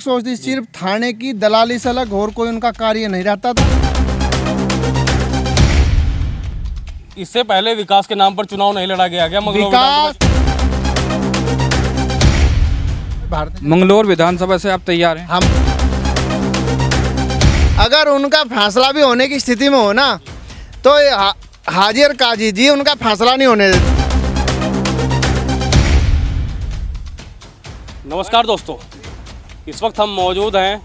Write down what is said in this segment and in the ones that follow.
सोचती, सिर्फ थाने की दलाली से अलग और कोई उनका कार्य नहीं रहता था। इससे पहले विकास के नाम पर चुनाव नहीं लड़ा गया क्या विकास मंगलौर विधानसभा से आप तैयार हैं? हम अगर उनका फैसला भी होने की स्थिति में हो ना, तो हाजी और काजी जी उनका फैसला नहीं होने देते। नमस्कार दोस्तों, इस वक्त हम मौजूद हैं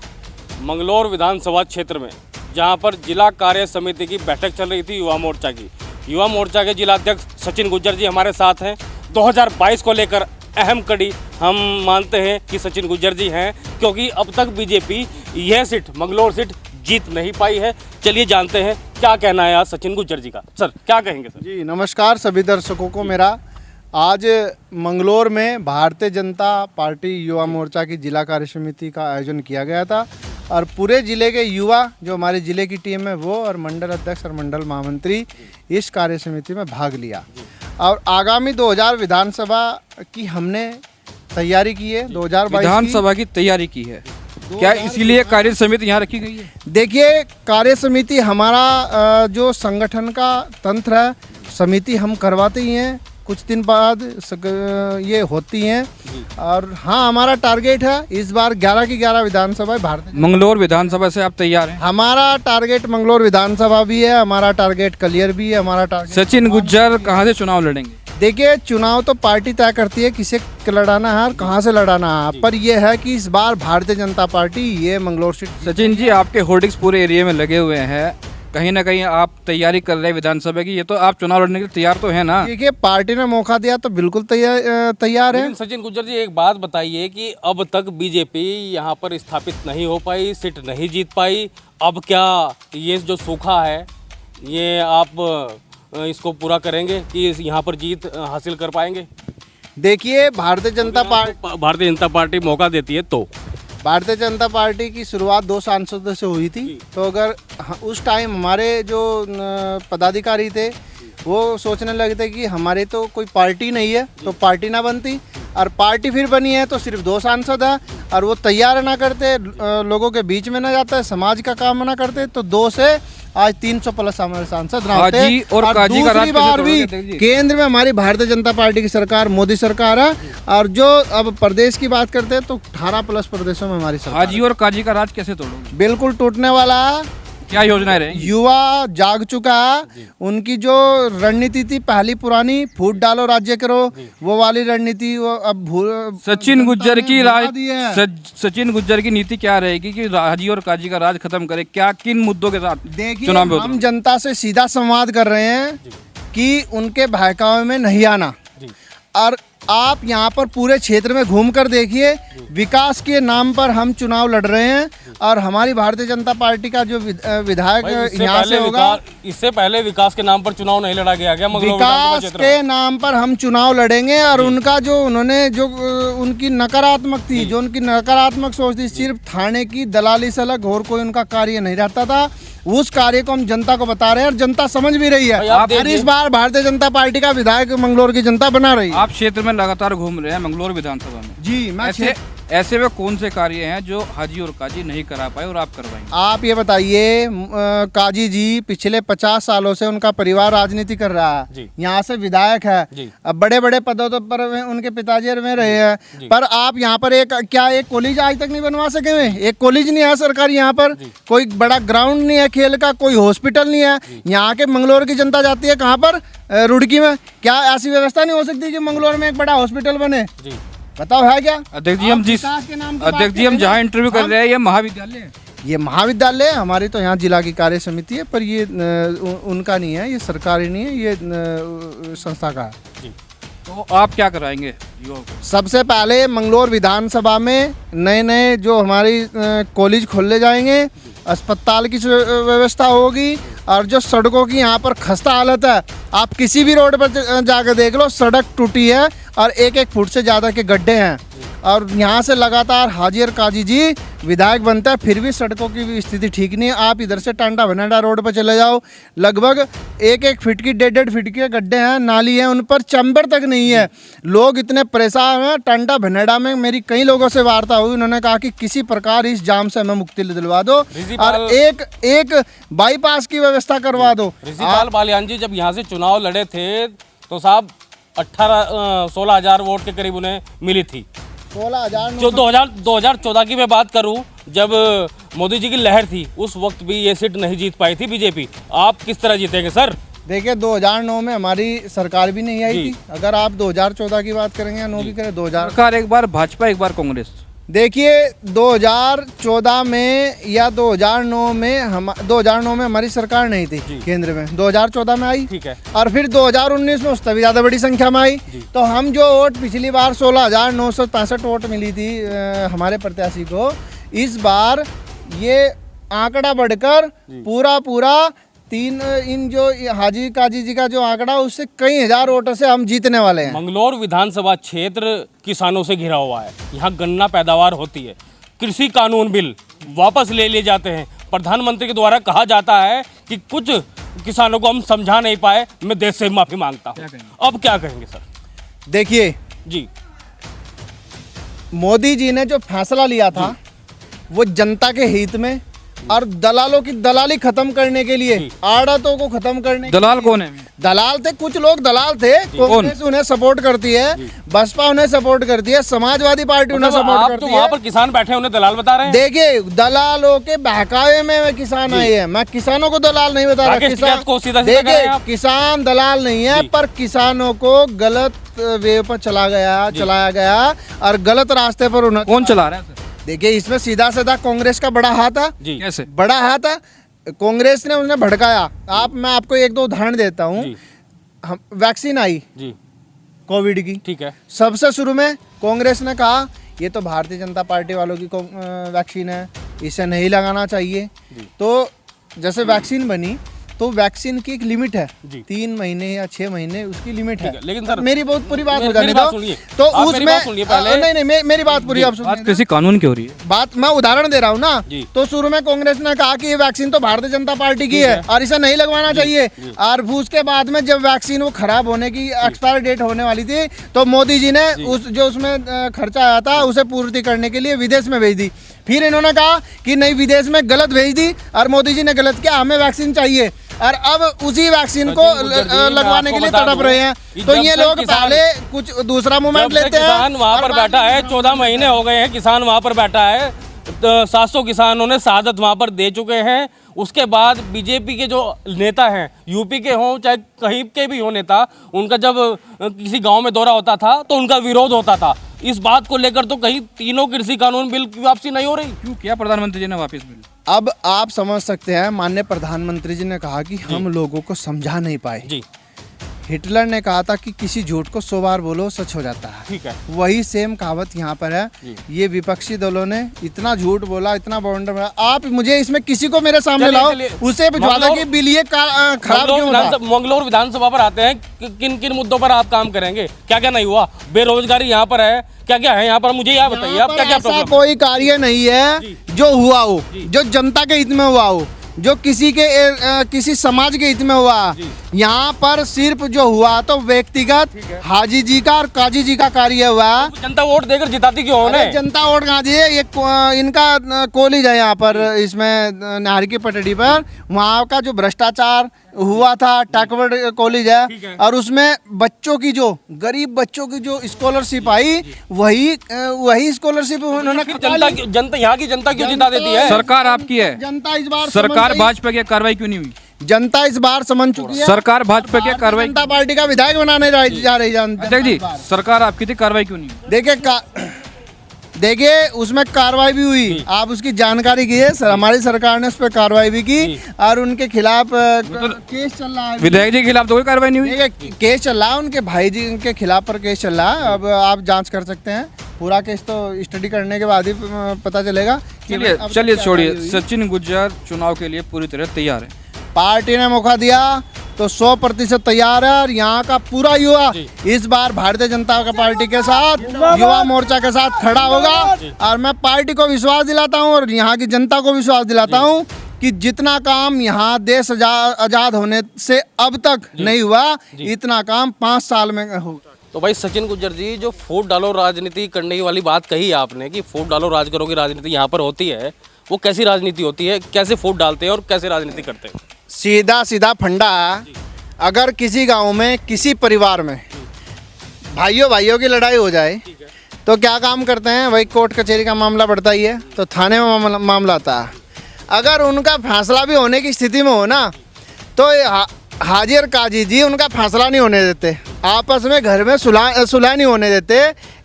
मंगलौर विधानसभा क्षेत्र में, जहां पर जिला कार्य समिति की बैठक चल रही थी युवा मोर्चा की। युवा मोर्चा के जिला अध्यक्ष सचिन गुज्जर जी हमारे साथ हैं। 2022 को लेकर अहम कड़ी हम मानते हैं कि सचिन गुज्जर जी हैं, क्योंकि अब तक बीजेपी यह सीट मंगलौर सीट जीत नहीं पाई है। चलिए जानते हैं क्या कहना है आज सचिन गुज्जर जी का। सर क्या कहेंगे सर? जी नमस्कार सभी दर्शकों को मेरा। आज मंगलौर में भारतीय जनता पार्टी युवा मोर्चा की जिला कार्य समिति का आयोजन किया गया था और पूरे ज़िले के युवा जो हमारे ज़िले की टीम है वो और मंडल अध्यक्ष और मंडल महामंत्री इस कार्य समिति में भाग लिया। और आगामी 2000 विधानसभा की हमने तैयारी की है। 2022 विधानसभा की तैयारी की है क्या? इसीलिए कार्य समिति यहाँ रखी गई है? देखिए, कार्य समिति हमारा जो संगठन का तंत्र है, समिति हम करवाते ही हैं, कुछ दिन बाद ये होती हैं। और हाँ, हमारा टारगेट है इस बार 11 की 11 विधानसभा भारत मंगलौर विधानसभा से आप तैयार हैं? हमारा टारगेट मंगलौर विधानसभा भी है, हमारा टारगेट कलियर भी है, हमारा टारगेट। सचिन गुज्जर कहाँ से चुनाव लड़ेंगे? देखिए, चुनाव तो पार्टी तय करती है किसे लड़ाना है और कहाँ से लड़ाना है, पर यह है कि इस बार भारतीय जनता पार्टी ये मंगलौर सीट। सचिन जी, आपके होर्डिंग्स पूरे एरिया में लगे हुए हैं, कहीं ना कहीं आप तैयारी कर रहे हैं विधानसभा की, ये तो आप चुनाव लड़ने के लिए तैयार तो है ना? देखिए, पार्टी ने मौका दिया तो बिल्कुल तैयार है। सचिन गुज्जर जी, एक बात बताइए कि अब तक बीजेपी यहाँ पर स्थापित नहीं हो पाई, सीट नहीं जीत पाई, अब क्या ये जो सूखा है ये आप इसको पूरा करेंगे कि यहाँ पर जीत हासिल कर पाएंगे? देखिए, भारतीय जनता पार्टी मौका देती है तो भारतीय जनता पार्टी की शुरुआत 2 सांसदों से हुई थी, तो अगर उस टाइम हमारे जो पदाधिकारी थे वो सोचने लगे थे कि हमारे तो कोई पार्टी नहीं है तो पार्टी ना बनती, और पार्टी फिर बनी है तो सिर्फ 2 सांसद है और वो तैयार ना करते, लोगों के बीच में ना जाता, समाज का काम ना करते, तो 2 से आज 300 प्लस हमारे सांसद और दूसरी बार भी केंद्र में हमारी भारतीय जनता पार्टी की सरकार, मोदी सरकार है। और जो अब प्रदेश की बात करते हैं तो 18 प्लस प्रदेशों में हमारी सरकार। हाजी और काजी का राज कैसे तोड़ोगे? बिल्कुल टूटने वाला है। क्या योजनाएं रहेंगी? युवा जाग चुका है। उनकी जो रणनीति थी पहली पुरानी, फूट डालो राज्य करो, वो वाली रणनीति वो अब सचिन गुज्जर की सचिन गुज्जर की नीति क्या रहेगी कि हाजी और काजी का राज खत्म करे? क्या किन मुद्दों के साथ? देखिए, हम जनता से सीधा संवाद कर रहे हैं कि उनके बहकावे में नहीं आना। और आप यहाँ पर पूरे क्षेत्र में घूम कर देखिए, विकास के नाम पर हम चुनाव लड़ रहे हैं और हमारी भारतीय जनता पार्टी का जो विधायक यहाँ से होगा। इससे पहले विकास के नाम पर चुनाव नहीं लड़ा गया क्या? विकास के नाम पर हम चुनाव लड़ेंगे और उनका जो उन्होंने जो उनकी नकारात्मक थी, जो उनकी नकारात्मक सोच थी, सिर्फ थाने की दलाली से अलग और कोई उनका कार्य नहीं रहता था, उस कार्य को हम जनता को बता रहे हैं और जनता समझ भी रही है। और इस बार भारतीय जनता पार्टी का विधायक मंगलौर की जनता बना रही है। आप क्षेत्र में लगातार घूम रहे हैं मंगलौर विधानसभा में। जी, मैं ऐसे में कौन से कार्य हैं जो हाजी और काजी नहीं करा पाए और आप करवाएंगे? आप ये बताइए, काजी जी पिछले 50 सालों से उनका परिवार राजनीति कर रहा है, यहाँ से विधायक है, अब बड़े बड़े पदों पर उनके पिताजी में रहे हैं, पर आप यहाँ पर एक कॉलेज आज तक नहीं बनवा सके हुए? एक कॉलेज नहीं है सरकारी, यहाँ पर कोई बड़ा ग्राउंड नहीं है खेल का, कोई हॉस्पिटल नहीं है। यहाँ के मंगलौर की जनता जाती है कहाँ पर? रुड़की में। क्या ऐसी व्यवस्था नहीं हो सकती कि मंगलौर में एक बड़ा हॉस्पिटल बने? बताओ, है क्या? अध्यक्ष जी, हम जहाँ इंटरव्यू कर रहे हैं ये महाविद्यालय है। ये महाविद्यालय हमारी तो यहाँ जिला की कार्य समिति है, पर ये उनका नहीं है, ये सरकारी नहीं है, ये संस्था का है। तो आप क्या कराएंगे? सबसे पहले मंगलौर विधानसभा में नए जो हमारी कॉलेज खोले जाएंगे, अस्पताल की व्यवस्था होगी, और जो सड़कों की यहाँ पर खस्ता हालत है, आप किसी भी रोड पर जाकर देख लो, सड़क टूटी है और 1-1 फुट से ज़्यादा के गड्ढे हैं। और यहाँ से लगातार हाजी और काजी जी विधायक बनता है, फिर भी सड़कों की भी स्थिति ठीक नहीं है। आप इधर से टांडा भनाडा रोड पर चले जाओ, लगभग 1-1 फीट की 1.5 फीट के गड्ढे हैं, नाली है, उन पर चैम्बर तक नहीं है। लोग इतने परेशान हैं। टांडा भनाडा में मेरी कई लोगों से वार्ता हुई, उन्होंने कहा कि किसी प्रकार इस जाम से हमें मुक्ति दिलवा दो और एक बाईपास की व्यवस्था करवा दो। ऋषिपाल बालियान जी जब यहाँ से चुनाव लड़े थे तो साहब 16,000 वोट के करीब उन्हें मिली थी। 16,000 जो 2014 की मैं बात करूं, जब मोदी जी की लहर थी, उस वक्त भी ये सीट नहीं जीत पाई थी बीजेपी। आप किस तरह जीतेंगे सर? देखिए 2009 में हमारी सरकार भी नहीं आई थी। अगर आप 2014 की बात करेंगे या 9 की करें, 2000 सरकार एक बार भाजपा एक बार कांग्रेस। देखिए 2014 में या 2009 में हमारी सरकार नहीं थी केंद्र में, 2014 में आई, ठीक है। और फिर 2019 में उससे भी ज़्यादा बड़ी संख्या में आई। तो हम जो वोट पिछली बार 16,965 वोट मिली थी हमारे प्रत्याशी को, इस बार ये आंकड़ा बढ़कर पूरा इन जो हाजी काजी जी का जो आंकड़ा, उससे कई हजार वोटों से हम जीतने वाले हैं। मंगलौर विधानसभा क्षेत्र किसानों से घिरा हुआ है। यहाँ गन्ना पैदावार होती है। कृषि कानून बिल वापस ले लिए जाते हैं। प्रधानमंत्री के द्वारा कहा जाता है कि कुछ किसानों को हम समझा नहीं पाए, मैं देश से माफी मांगता हूँ। अब क्या कहेंगे सर? देखिए जी, मोदी जी ने जो फैसला लिया था वो जनता के हित में और दलालों की दलाली खत्म करने के लिए, आड़तों को खत्म करने के दलाल लिए। कौन है? दलाल थे, कुछ लोग दलाल थे। कांग्रेस उन्हें सपोर्ट करती है, बसपा उन्हें सपोर्ट करती है, समाजवादी पार्टी उन्हें सपोर्ट करती है। वहाँ पर किसान बैठे उन्हें दलाल बता रहे हैं। देखिए दलालों के बहकावे में किसान आए हैं, मैं किसानों को दलाल नहीं बता रहा। देखिए किसान दलाल नहीं है, पर किसानों को गलत वे पर चलाया गया और गलत रास्ते पर उन्हें। कौन चला रहा है? देखिए इसमें सीधा कांग्रेस का बड़ा हाथ है। जी, कैसे? बड़ा हाथ है, कांग्रेस ने उन्हें भड़काया। मैं आपको 1-2 उदाहरण देता हूँ। वैक्सीन आई जी कोविड की, ठीक है। सबसे शुरू में कांग्रेस ने कहा ये तो भारतीय जनता पार्टी वालों की वैक्सीन है, इसे नहीं लगाना चाहिए। तो जैसे वैक्सीन बनी तो वैक्सीन की एक लिमिट है, 3 महीने या 6 महीने उसकी लिमिट है। लेकिन सर मेरी बहुत पूरी बात हो जाने दो। तो उसमें नहीं, मेरी बात पूरी आप सुनिए। किसी कानून की हो रही है बात, मैं उदाहरन दे रहा हूँ ना। तो शुरू में कांग्रेस ने कहा कि ये वैक्सीन तो भारतीय जनता पार्टी की है और इसे नहीं लगवाना चाहिए। और उसके बाद में जब वैक्सीन वो खराब होने की एक्सपायर डेट होने वाली थी, तो मोदी जी ने जो उसमें खर्चा आया था उसे पूर्ति करने के लिए विदेश में भेज दी। फिर इन्होंने कहा कि नहीं, विदेश में गलत भेज दी और मोदी जी ने गलत किया, हमें वैक्सीन चाहिए। और अब उसी वैक्सीन को लगवाने के लिए तड़प रहे हैं। तो ये लोग पहले कुछ दूसरा मूवमेंट लेते हैं। किसान वहाँ पर बैठा है, 14 महीने हो गए हैं किसान वहाँ पर बैठा है। 700 किसानों ने शहादत वहाँ पर दे चुके हैं। उसके बाद बीजेपी के जो नेता हैं, यूपी के हों चाहे कहीं के भी हो नेता, उनका जब किसी गांव में दौरा होता था तो उनका विरोध होता था। इस बात को लेकर तो कहीं तीनों कृषि कानून बिल की वापसी नहीं हो रही। क्यों किया प्रधानमंत्री जी ने वापस बिल? अब आप समझ सकते हैं, माननीय प्रधानमंत्री जी ने कहा कि हम लोगों को समझा नहीं पाए। जी, हिटलर ने कहा था कि किसी झूठ को 100 बार बोलो सच हो जाता है। ठीक है। वही सेम कहावत यहाँ पर है। ये विपक्षी दलों ने इतना झूठ बोला, इतना बाउंडर बोला। आप मुझे इसमें किसी को मेरे सामने लाओ, उसे भिजवा दो कि बिल ये खराब क्यों हुआ। मंगलौर विधानसभा पर आते हैं, किन किन मुद्दों पर आप काम करेंगे? क्या क्या नहीं हुआ? बेरोजगारी यहाँ पर है, क्या क्या है यहाँ पर? मुझे यह बताइए आप, क्या क्या प्रॉब्लम? कोई कार्य नहीं है जो हुआ हो, जो जनता के हित में हुआ हो, जो किसी समाज के हित में हुआ। यहाँ पर सिर्फ जो हुआ तो व्यक्तिगत हाजी जी का और काजी जी का कार्य हुआ। जनता वोट देकर जिताती क्यों है? जनता वोट कहाँ दी है? इनका कॉलेज है यहाँ पर, इसमें नाहर की पटड़ी पर, वहाँ का जो भ्रष्टाचार हुआ था, टैकवर्ड कॉलेज है, और उसमें बच्चों की जो गरीब बच्चों की जो स्कॉलरशिप आई, वही स्कॉलरशिप उन्होंने। जनता यहाँ की जनता क्यों जिता देती है? सरकार आपकी है, जनता इस बार सरकार भाजपा की कार्रवाई क्यों नहीं हुई? जनता इस बार समझ चुकी है। सरकार भाजपा की कार्रवाई, जनता पार्टी का विधायक बनाने जा रही है। जी, सरकार आपकी थी, कार्रवाई क्यों नहीं हुई? देखिए उसमें कार्रवाई भी हुई, आप उसकी जानकारी की है सर। हमारी सरकार ने उस पर कार्रवाई भी की और उनके खिलाफ केस चल रहा है। विधायक जी के खिलाफ तो कोई कार्रवाई नहीं हुई? केस चल रहा है, उनके भाई जी के खिलाफ पर केस चल रहा है। अब आप जांच कर सकते हैं, पूरा केस तो स्टडी करने के बाद ही पता चलेगा। चलिए छोड़िए, सचिन गुज्जर चुनाव के लिए पूरी तरह तैयार है। पार्टी ने मौका दिया, तो 100% तैयार है। और यहाँ का पूरा युवा इस बार भारतीय जनता पार्टी के साथ, युवा मोर्चा के साथ खड़ा होगा। और मैं पार्टी को विश्वास दिलाता हूँ और यहाँ की जनता को विश्वास दिलाता हूँ कि जितना काम यहाँ देश आजाद होने से अब तक नहीं हुआ, इतना काम 5 साल में होगा। तो भाई सचिन गुज्जर जी, जो फूट डालो राजनीति करने वाली बात कही आपने कि फूट डालो राज करो की राजनीति यहाँ पर होती है, वो कैसी राजनीति होती है? कैसे फूट डालते हैं और कैसे राजनीति करते हैं? सीधा सीधा फंडा। अगर किसी गांव में किसी परिवार में भाइयों की लड़ाई हो जाए तो क्या काम करते हैं भाई? कोर्ट कचहरी का मामला बढ़ता ही है तो थाने में मामला आता है। अगर उनका फैसला भी होने की स्थिति में हो ना, तो हाजी और काजी जी उनका फैसला नहीं होने देते, आपस में घर में सुलह नहीं होने देते।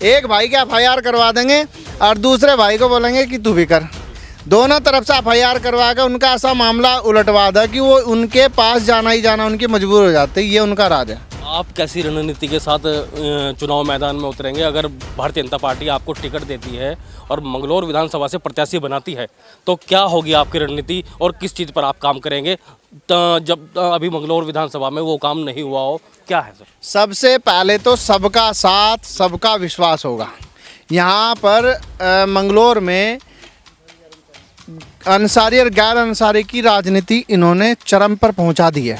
एक भाई के FIR करवा देंगे और दूसरे भाई को बोलेंगे कि तू भी कर। दोनों तरफ से FIR करवा कर उनका ऐसा मामला उलटवा दे कि वो उनके पास जाना ही जाना उनकी मजबूर हो जाते। ये उनका राज है। आप कैसी रणनीति के साथ चुनाव मैदान में उतरेंगे? अगर भारतीय जनता पार्टी आपको टिकट देती है और मंगलौर विधानसभा से प्रत्याशी बनाती है तो क्या होगी आपकी रणनीति और किस चीज़ पर आप काम करेंगे जब अभी मंगलौर विधानसभा में वो काम नहीं हुआ हो? क्या है सर? सबसे पहले तो सबका साथ, सबका विश्वास होगा। यहाँ पर मंगलौर में अंसारी और गैर अंसारी की राजनीति इन्होंने चरम पर पहुँचा दी है।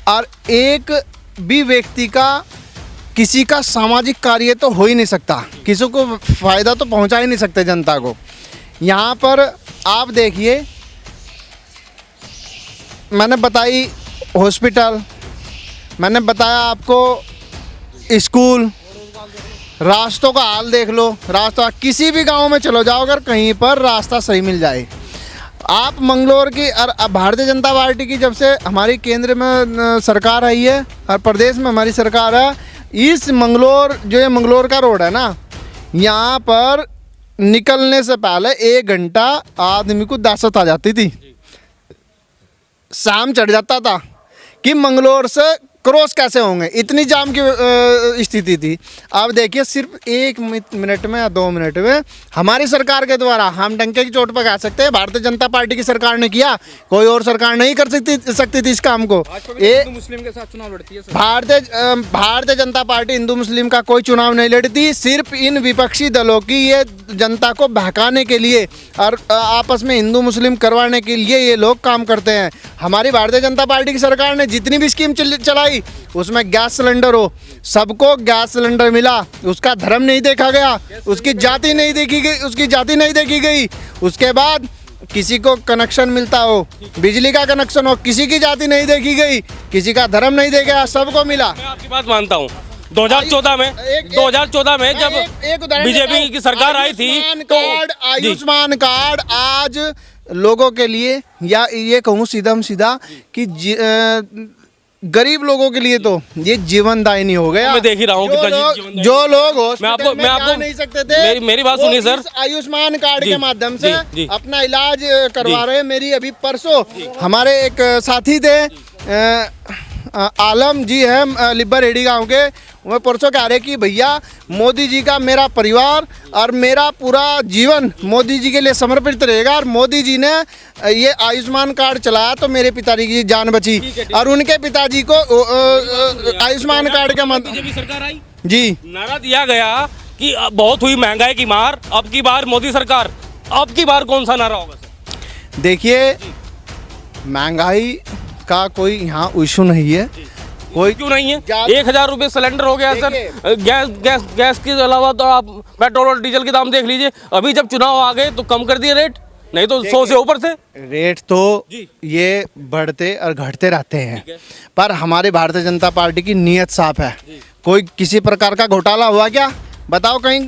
और एक भी व्यक्ति का, किसी का सामाजिक कार्य तो हो ही नहीं सकता, किसी को फ़ायदा तो पहुंचा ही नहीं सकते जनता को। यहाँ पर आप देखिए, मैंने बताई हॉस्पिटल, मैंने बताया आपको स्कूल, रास्तों का हाल देख लो। रास्ता किसी भी गांव में चलो जाओ, अगर कहीं पर रास्ता सही मिल जाए। आप मंगलौर की और भारतीय जनता पार्टी की जब से हमारी केंद्र में सरकार आई है और प्रदेश में हमारी सरकार है, इस मंगलौर, जो ये मंगलौर का रोड है ना, यहाँ पर निकलने से पहले 1 घंटा आदमी को दासत आ जाती थी, शाम चढ़ जाता था कि मंगलौर से क्रॉस कैसे होंगे, इतनी जाम की स्थिति थी। अब देखिए सिर्फ 1 मिनट में या 2 मिनट में हमारी सरकार के द्वारा, हम डंके की चोट पर कह सकते हैं भारतीय जनता पार्टी की सरकार ने किया, कोई और सरकार नहीं कर सकती थी इस काम को। हिंदू मुस्लिम के साथ चुनाव लड़ती है सर। भारतीय जनता पार्टी हिंदू मुस्लिम का कोई चुनाव नहीं लड़ती। सिर्फ इन विपक्षी दलों की ये जनता को बहकाने के लिए और आपस में हिंदू मुस्लिम करवाने के लिए ये लोग काम करते हैं। हमारी भारतीय जनता पार्टी की सरकार ने जितनी भी स्कीम चलाई उसमें गैस सिलेंडर हो, सबको गैस सिलेंडर मिला, उसका धर्म नहीं देखा गया, उसकी जाति नहीं देखी गई। उसके बाद किसी को कनेक्शन मिलता हो, बिजली का कनेक्शन हो, किसी की जाति नहीं देखी गई, किसी का धर्म नहीं देखा गया, सबको मिला। मैं आपकी बात मानता हूँ। 2014 में जब बीजेपी की सरकार आई थी तो आयुष्मान कार्ड आज लोगों के लिए, या ये कहूँ सीधा कि गरीब लोगों के लिए तो ये जीवनदायिनी हो गया। मैं देख ही रहा हूँ जो लोग हॉस्पिटल में जा नहीं सकते थे, मेरी बात सुनिए सर। आयुष्मान कार्ड के माध्यम से अपना इलाज करवा रहे हैं। मेरी अभी परसों हमारे एक साथी थे, आलम जी हैं लिब्बर रेडी गाँव के, मैं परसों कह रहे कि भैया मोदी जी का मेरा परिवार और मेरा पूरा जीवन मोदी जी के लिए समर्पित रहेगा। और मोदी जी ने ये आयुष्मान कार्ड चलाया तो मेरे पिताजी की जान बची और उनके पिताजी को आयुष्मान कार्ड का बीजेपी सरकार आई जी, नारा दिया गया कि बहुत हुई महंगाई की मार, अब की बार मोदी सरकार। अब की बार कौन सा नारा होगा सर? देखिए, महंगाई का कोई यहाँ इशू नहीं है, कोई क्यों नहीं है। 1000 रुपये सिलेंडर हो गया सर। गैस के अलावा तो आप पेट्रोल और डीजल के दाम देख लीजिए। अभी जब चुनाव आ गए तो कम कर दिए रेट, नहीं तो 100 से ऊपर थे रेट तो ये बढ़ते और घटते रहते हैं। पर हमारी भारतीय जनता पार्टी की नीयत साफ है। कोई किसी प्रकार का घोटाला हुआ क्या? बताओ कहीं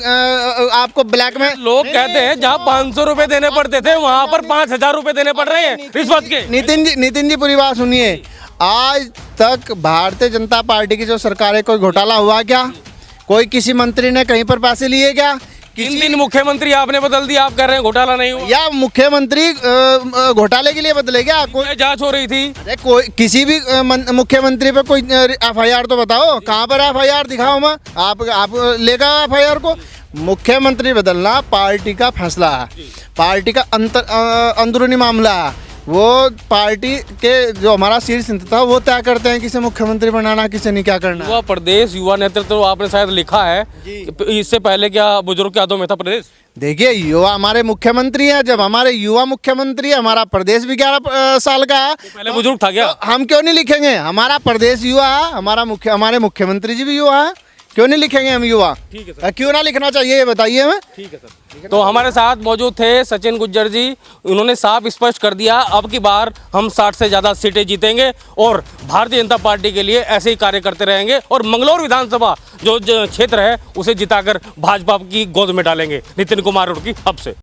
आपको ब्लैक में। लोग कहते हैं जहाँ 500 रुपए देने पड़ते थे वहाँ पर 5000 रुपए देने पड़ रहे हैं रिश्वत के। नितिन जी पूरी बात सुनिए। आज तक भारतीय जनता पार्टी की जो सरकार है, कोई घोटाला हुआ क्या? कोई किसी मंत्री ने कहीं पर पैसे लिए क्या? 3 दिन मुख्यमंत्री आपने बदल दिया, आप कह रहे हैं घोटाला नहीं हुआ? या मुख्यमंत्री घोटाले के लिए बदले क्या? कोई जांच हो रही थी? अरे कोई किसी भी मुख्यमंत्री पे कोई FIR तो बताओ, कहाँ पर FIR दिखाओ। मैं आप लेगा FIR को? मुख्यमंत्री बदलना पार्टी का फैसला है, पार्टी का अंदरूनी मामला है। वो पार्टी के जो हमारा शीर्ष नेता था वो तय करते हैं किसे मुख्यमंत्री बनाना किसे नहीं क्या करना। युवा प्रदेश युवा नेतृत्व तो आपने शायद लिखा है, इससे पहले क्या बुजुर्ग के यादों में था प्रदेश? देखिए युवा हमारे मुख्यमंत्री हैं, जब हमारे युवा मुख्यमंत्री है, हमारा प्रदेश भी 11 साल का है। पहले बुजुर्ग था क्या? तो हम क्यों नहीं लिखेंगे? हमारा प्रदेश युवा है, हमारे मुख्यमंत्री जी भी युवा है, क्यों नहीं लिखेंगे हम युवा? ठीक है सर। क्यों ना लिखना चाहिए ये बताइए हमें। ठीक है सर। तो हमारे साथ मौजूद थे सचिन गुज्जर जी, उन्होंने साफ स्पष्ट कर दिया अब की बार हम 60 से ज़्यादा सीटें जीतेंगे और भारतीय जनता पार्टी के लिए ऐसे ही कार्य करते रहेंगे और मंगलौर विधानसभा जो क्षेत्र है उसे जिताकर भाजपा की गोद में डालेंगे। नितिन कुमार रुड़की, अब से।